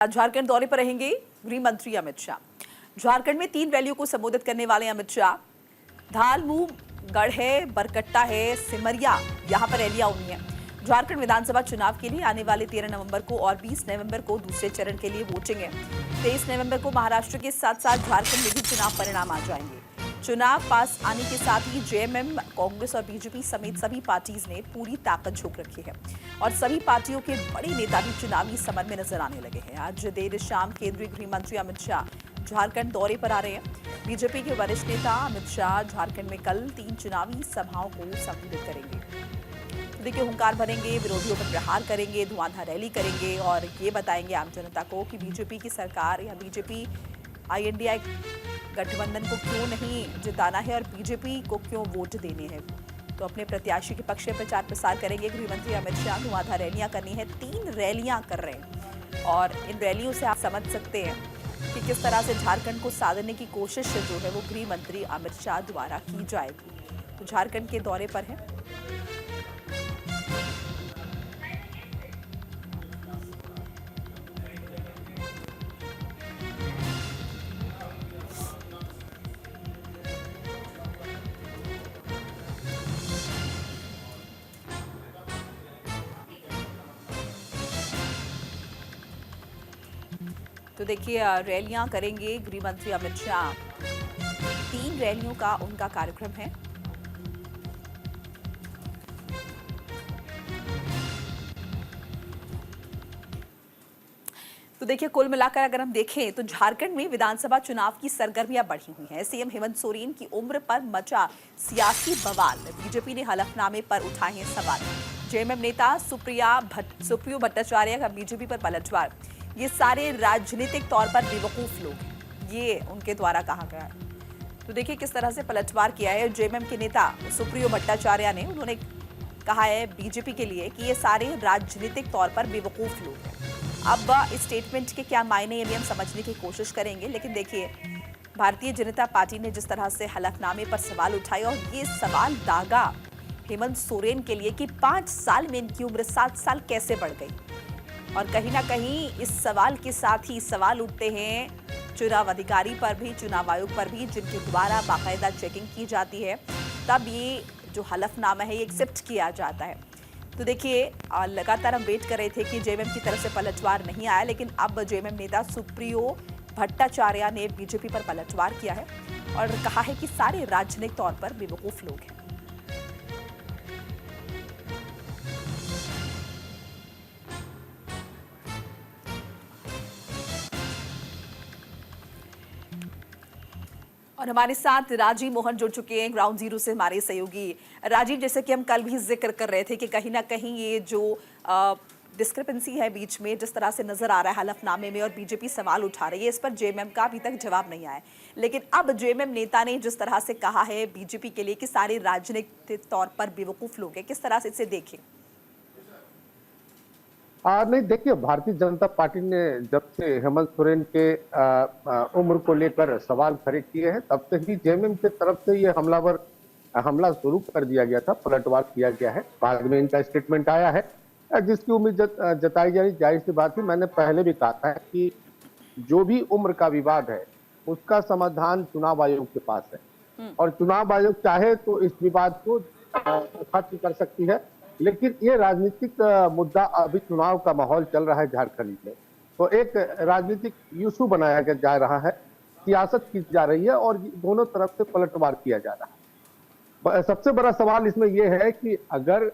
झारखंड दौरे पर रहेंगे गृह मंत्री अमित शाह। झारखंड में 3 रैलियों को संबोधित करने वाले अमित शाह। धालमू, गढ़े, बरकट्टा है, सिमरिया, यहां पर रैलियां होनी है। झारखंड विधानसभा चुनाव के लिए आने वाले 13 नवंबर को और 20 नवंबर को दूसरे चरण के लिए वोटिंग है। 23 नवंबर को महाराष्ट्र के साथ साथ झारखंड में भी चुनाव परिणाम आ जाएंगे। चुनाव पास आने के साथ ही जेएमएम, कांग्रेस और बीजेपी समेत सभी पार्टीज ने पूरी ताकत झोंक रखी है और सभी पार्टियों के बड़े नेता भी चुनावी समर में नजर आने लगे हैं। आज देर शाम केंद्रीय गृह मंत्री अमित शाह झारखंड दौरे पर आ रहे हैं। बीजेपी के वरिष्ठ नेता अमित शाह झारखंड में कल 3 चुनावी सभाओं को संबोधित करेंगे। देखिए, हुंकार भरेंगे, विरोधियों पर प्रहार करेंगे, धुआंधार रैली करेंगे और ये बताएंगे आम जनता को कि बीजेपी की सरकार या बीजेपी INDI गठबंधन को क्यों नहीं जिताना है और बीजेपी को क्यों वोट देने हैं। तो अपने प्रत्याशी के पक्ष में प्रचार प्रसार करेंगे गृह मंत्री अमित शाह। धुआंधार रैलियां करनी है, 3 रैलियां कर रहे हैं और इन रैलियों से आप समझ सकते हैं कि किस तरह से झारखंड को साधने की कोशिश जो है वो गृह मंत्री अमित शाह द्वारा की जाएगी। तो झारखंड के दौरे पर है। तो देखिए, रैलियां करेंगे गृह मंत्री अमित शाह। 3 रैलियों का उनका कार्यक्रम है। तो देखिए, कुल मिलाकर अगर हम देखें तो झारखंड में विधानसभा चुनाव की सरगर्मियां बढ़ी हुई हैं। सीएम हेमंत सोरेन की उम्र पर मचा सियासी बवाल। बीजेपी ने हलफनामे पर उठाए हैं सवाल। जेएमएम नेता सुप्रियो भट्टाचार्य का बीजेपी पर पलटवार। ये सारे राजनीतिक तौर पर बेवकूफ लोग हैं, ये उनके द्वारा कहा गया है। तो देखिए किस तरह से पलटवार किया है जेएमएम के नेता सुप्रियो भट्टाचार्य ने। उन्होंने कहा है बीजेपी के लिए कि ये सारे राजनीतिक तौर पर बेवकूफ लोग हैं। अब इस स्टेटमेंट के क्या मायने ये भी हम समझने की कोशिश करेंगे, लेकिन देखिए, भारतीय जनता पार्टी ने जिस तरह से हलफनामे पर सवाल उठाए और ये सवाल दागा हेमंत सोरेन के लिए कि 5 साल में इनकी उम्र 7 साल कैसे बढ़ गई। और कहीं ना कहीं इस सवाल के साथ ही सवाल उठते हैं चुनाव अधिकारी पर भी, चुनाव आयोग पर भी, जिनके द्वारा बाकायदा चेकिंग की जाती है, तब ये जो हलफनामा है ये एक्सेप्ट किया जाता है। तो देखिए, लगातार हम वेट कर रहे थे कि जेएमएम की तरफ से पलटवार नहीं आया, लेकिन अब जेएमएम नेता सुप्रियो भट्टाचार्य ने बीजेपी पर पलटवार किया है और कहा है कि सारे राजनीतिक तौर पर बेवकूफ लोग हैं। और हमारे साथ राजीव मोहन जुड़ चुके हैं ग्राउंड जीरो से, हमारे सहयोगी। राजीव, जैसे कि हम कल भी जिक्र कर रहे थे कि कहीं ना कहीं ये जो डिस्क्रिपेंसी है बीच में, जिस तरह से नजर आ रहा है हलफनामे में और बीजेपी सवाल उठा रही है, इस पर जेएमएम का अभी तक जवाब नहीं आया। लेकिन अब जेएमएम नेता ने जिस तरह से कहा है बीजेपी के लिए कि सारे राजनीतिक तौर पर बेवकूफ लोग हैं, किस तरह से इसे देखें? नहीं, देखिए, भारतीय जनता पार्टी ने जब से हेमंत सोरेन के उम्र को लेकर सवाल खड़े किए हैं, तब से ही जेएमएम की तरफ से ये हमला शुरू कर दिया गया था, पलटवार किया गया है। बाद में इनका स्टेटमेंट आया है जिसकी उम्मीद जताई जा रही, जाहिर सी बात है। मैंने पहले भी कहा था कि जो भी उम्र का विवाद है उसका समाधान चुनाव आयोग के पास है और चुनाव आयोग चाहे तो इस विवाद को खत्म कर सकती है। लेकिन ये राजनीतिक मुद्दा, अभी चुनाव का माहौल चल रहा है झारखंड में, तो एक राजनीतिक इशू बनाया जा रहा है, सियासत की जा रही है और दोनों तरफ से पलटवार किया जा रहा है। सबसे बड़ा सवाल इसमें यह है कि अगर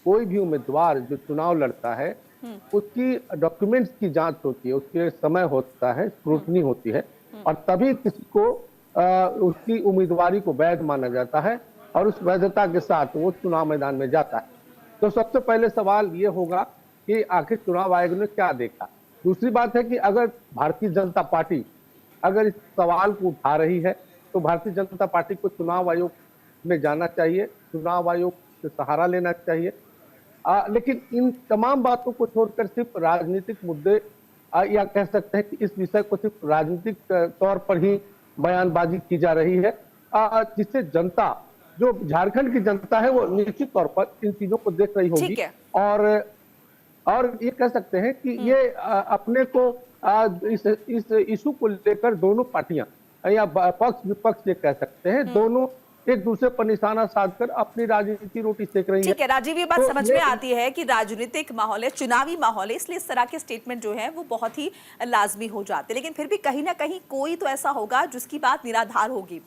कोई भी उम्मीदवार जो चुनाव लड़ता है उसकी डॉक्यूमेंट्स की जांच होती है, उसके समय होता है, स्क्रूटनी होती है और तभी किसी को उसकी उम्मीदवारी को वैध माना जाता है और उस वैधता के साथ वो चुनाव मैदान में जाता है। तो सबसे पहले सवाल ये होगा कि आखिर चुनाव आयोग ने क्या देखा। दूसरी बात है कि अगर भारतीय जनता पार्टी अगर इस सवाल को उठा रही है तो भारतीय जनता पार्टी को चुनाव आयोग में जाना चाहिए, चुनाव आयोग से सहारा लेना चाहिए। लेकिन इन तमाम बातों को छोड़कर सिर्फ राजनीतिक मुद्दे या कह सकते हैं कि इस विषय को सिर्फ राजनीतिक तौर पर ही बयानबाजी की जा रही है, जिससे जनता, जो झारखंड की जनता है, वो निश्चित तौर पर इन चीजों को देख रही होगी और और ये कह सकते हैं कि ये अपने को इस इशू को लेकर दोनों पार्टियां या पक्ष विपक्ष ये कह सकते हैं, दोनों एक दूसरे पर निशाना साधकर अपनी राजनीति रोटी सेक रही है। ठीक है राजीव, ये बात तो समझ में आती है कि राजनीतिक माहौल है, चुनावी माहौल है, इसलिए इस तरह के स्टेटमेंट जो है वो बहुत ही लाजमी हो जाते हैं, लेकिन फिर भी कहीं ना कहीं कोई तो ऐसा होगा जिसकी बात निराधार होगी।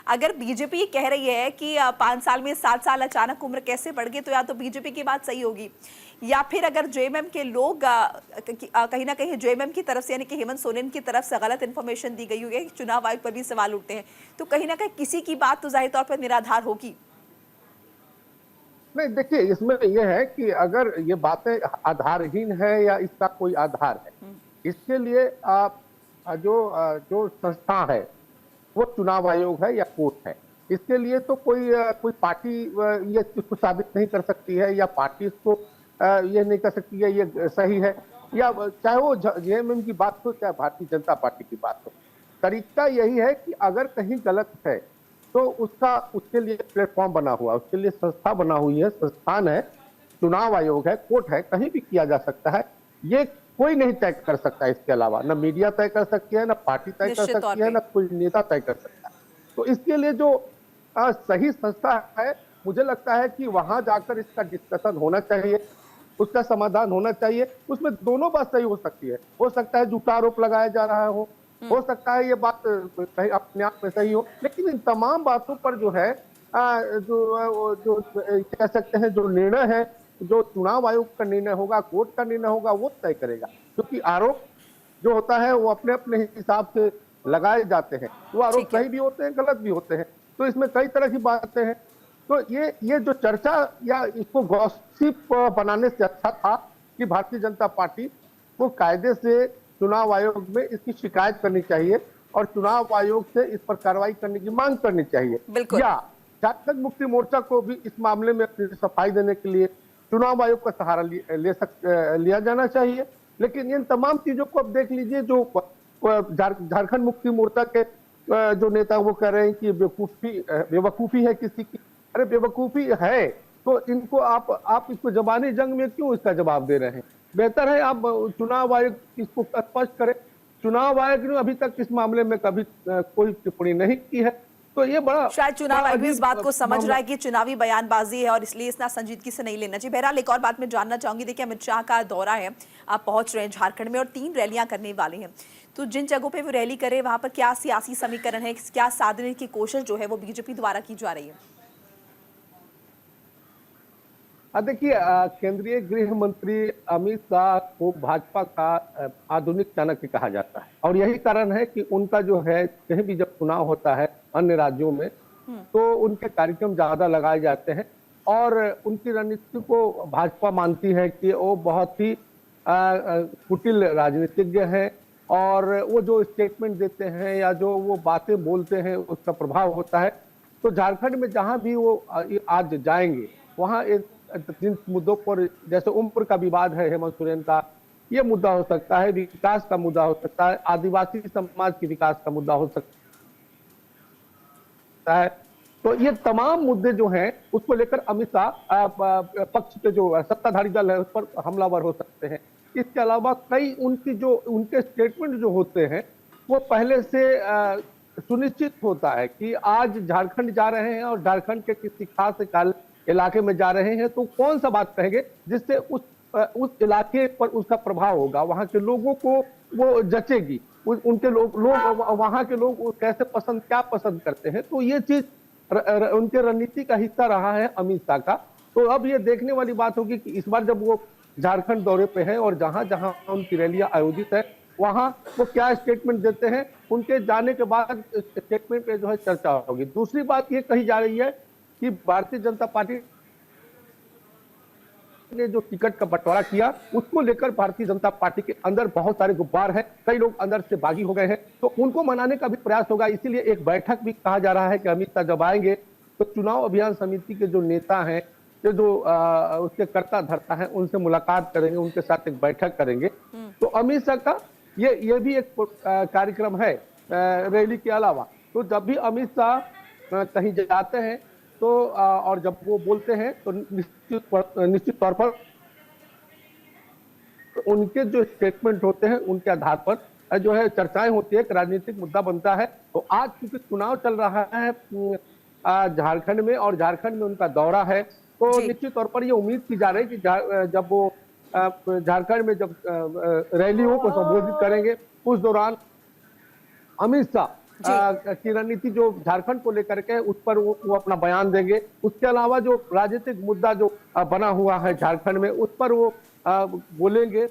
अगर बीजेपी कह रही है कि 5 साल में 7 साल अचानक उम्र कैसे बढ़ गई, तो या तो बीजेपी की बात सही होगी, या फिर अगर जेएमएम के लोग कहीं ना कहीं जेएमएम की तरफ से यानी कि हेमंत सोरेन की तरफ से गलत इंफॉर्मेशन दी गई हुई है, चुनाव आयोग पर भी सवाल उठते हैं, तो कहीं ना कहीं किसी की बात तो जाहिर तौर पर निराधार होगी। नहीं, देखिए इसमें यह है कि अगर ये बातें आधारहीन है या इसका कोई आधार है, इसके लिए आप जो संस्था है वो चुनाव आयोग है या कोर्ट है, इसके लिए तो कोई पार्टी ये इसको साबित नहीं कर सकती है, या पार्टी इसको ये नहीं कर सकती है ये सही है, या चाहे वो जेएमएम की बात हो चाहे भारतीय जनता पार्टी की बात हो। तरीका यही है कि अगर कहीं गलत है तो उसके लिए प्लेटफॉर्म बना हुआ, उसके लिए संस्था बना हुई है, संस्थान है, चुनाव आयोग है, कोर्ट है, कहीं भी किया जा सकता है। ये कोई नहीं तय कर सकता, इसके अलावा न मीडिया तय कर सकती है, न पार्टी तय कर सकती है, न कोई नेता तय कर सकता है। तो इसके लिए जो सही संस्था है, मुझे लगता है कि वहां जाकर इसका डिस्कशन होना चाहिए, उसका समाधान होना चाहिए। उसमें दोनों बात सही हो सकती है, हो सकता है झूठा आरोप लगाया जा रहा हो सकता है ये बात अपने आप में सही हो, लेकिन इन तमाम बातों पर जो है जो कह सकते हैं जो निर्णय है, जो चुनाव आयोग का निर्णय होगा, कोर्ट का निर्णय होगा, वो तय करेगा। क्योंकि आरोप जो होता है वो अपने अपने हिसाब से लगाए जाते हैं, वो आरोप सही भी होते हैं, गलत भी होते हैं, तो इसमें कई तरह की बातें हैं। तो ये जो चर्चा या इसको गॉसिप बनाने से अच्छा था कि भारतीय जनता पार्टी को कायदे से चुनाव आयोग में इसकी शिकायत करनी चाहिए और चुनाव आयोग से इस पर कार्रवाई करने की मांग करनी चाहिए, या झारखंड मुक्ति मोर्चा को भी इस मामले में अपनी सफाई देने के लिए चुनाव आयोग का सहारा लिया जाना चाहिए। लेकिन इन तमाम चीजों को अब देख लीजिए, जो झारखंड मुक्ति मोर्चा के जो नेता वो कह रहे हैं कि बेवकूफी है किसी की। अरे बेवकूफी है तो इनको आप इसको जबानी जंग में क्यों इसका जवाब दे रहे हैं? बेहतर है आप चुनाव आयोग इसको स्पष्ट करे। चुनाव आयोग ने अभी तक इस मामले में कभी कोई टिप्पणी नहीं की है, तो ये बड़ा शायद चुनाव आयोग भी इस बात को समझ रहा है कि चुनावी बयानबाजी है और इसलिए इतना संजीदगी से नहीं लेना चाहिए। बहरहाल एक और बात मैं जानना चाहूंगी, देखिए अमित शाह का दौरा है, आप पहुंच रहे हैं झारखंड में और 3 रैलियां करने वाले हैं, तो जिन जगहों पे वो रैली करे वहां पर क्या सियासी समीकरण है, क्या साधने की कोशिश जो है वो बीजेपी द्वारा की जा रही है? देखिए केंद्रीय गृह मंत्री अमित शाह को भाजपा का आधुनिक चाणक्य कहा जाता है, और यही कारण है कि उनका जो है कहीं भी जब चुनाव होता है अन्य राज्यों में तो उनके कार्यक्रम ज्यादा लगाए जाते हैं, और उनकी रणनीति को भाजपा मानती है कि वो बहुत ही कुटिल राजनीतिज्ञ हैं, और वो जो स्टेटमेंट देते हैं या जो वो बातें बोलते हैं उसका प्रभाव होता है। तो झारखंड में जहां भी वो आज जाएंगे वहां जिन मुद्दों पर, जैसे उम्र का विवाद है हेमंत सोरेन का, ये मुद्दा हो सकता है, विकास का मुद्दा हो सकता है, आदिवासी समाज के विकास का मुद्दा हो सकता है, तो ये तमाम मुद्दे जो हैं उसको लेकर अमित शाह पक्ष के जो सत्ताधारी दल है उस पर हमलावर हो सकते हैं। इसके अलावा कई उनके स्टेटमेंट जो होते हैं वो पहले से सुनिश्चित होता है कि आज झारखंड जा रहे हैं और झारखंड के किसी खास इलाके में जा रहे हैं, तो कौन सा बात कहेंगे जिससे उस इलाके पर उसका प्रभाव होगा, वहां के लोगों को वो जचेगी, उनके लोग वहां के लोग कैसे क्या पसंद करते हैं। तो ये चीज उनके रणनीति का हिस्सा रहा है अमित शाह का। तो अब ये देखने वाली बात होगी कि इस बार जब वो झारखंड दौरे पे है और जहां जहां उनकी रैलियां आयोजित है वहां वो क्या स्टेटमेंट देते हैं, उनके जाने के बाद स्टेटमेंट पे जो है चर्चा होगी। दूसरी बात ये कही जा रही है कि भारतीय जनता पार्टी ने जो टिकट का बंटवारा किया उसको लेकर भारतीय जनता पार्टी के अंदर बहुत सारे गुब्बार हैं, कई लोग अंदर से बागी हो गए हैं, तो उनको मनाने का भी प्रयास होगा। इसीलिए एक बैठक भी कहा जा रहा है कि अमित शाह जब आएंगे तो चुनाव अभियान समिति के जो नेता हैं, जो उसके कर्ता धर्ता हैं, उनसे मुलाकात करेंगे, उनके साथ एक बैठक करेंगे। तो अमित शाह का ये भी एक कार्यक्रम है रैली के अलावा। तो जब भी अमित शाह कहीं जाते हैं तो और जब वो बोलते हैं तो निश्चित तौर पर तो उनके जो स्टेटमेंट होते हैं उनके आधार पर जो है चर्चाएं होती है, एक राजनीतिक मुद्दा बनता है। तो आज चूंकि चुनाव चल रहा है झारखंड में और झारखंड में उनका दौरा है, तो जी। निश्चित तौर पर ये उम्मीद की जा रही है कि जब वो झारखंड में जब रैलियों को संबोधित करेंगे, उस दौरान अमित शाह की रणनीति जो झारखंड को लेकर के उस पर वो अपना बयान देंगे। उसके अलावा जो राजनीतिक मुद्दा जो बना हुआ है झारखंड में, उस पर वो बोलेंगे।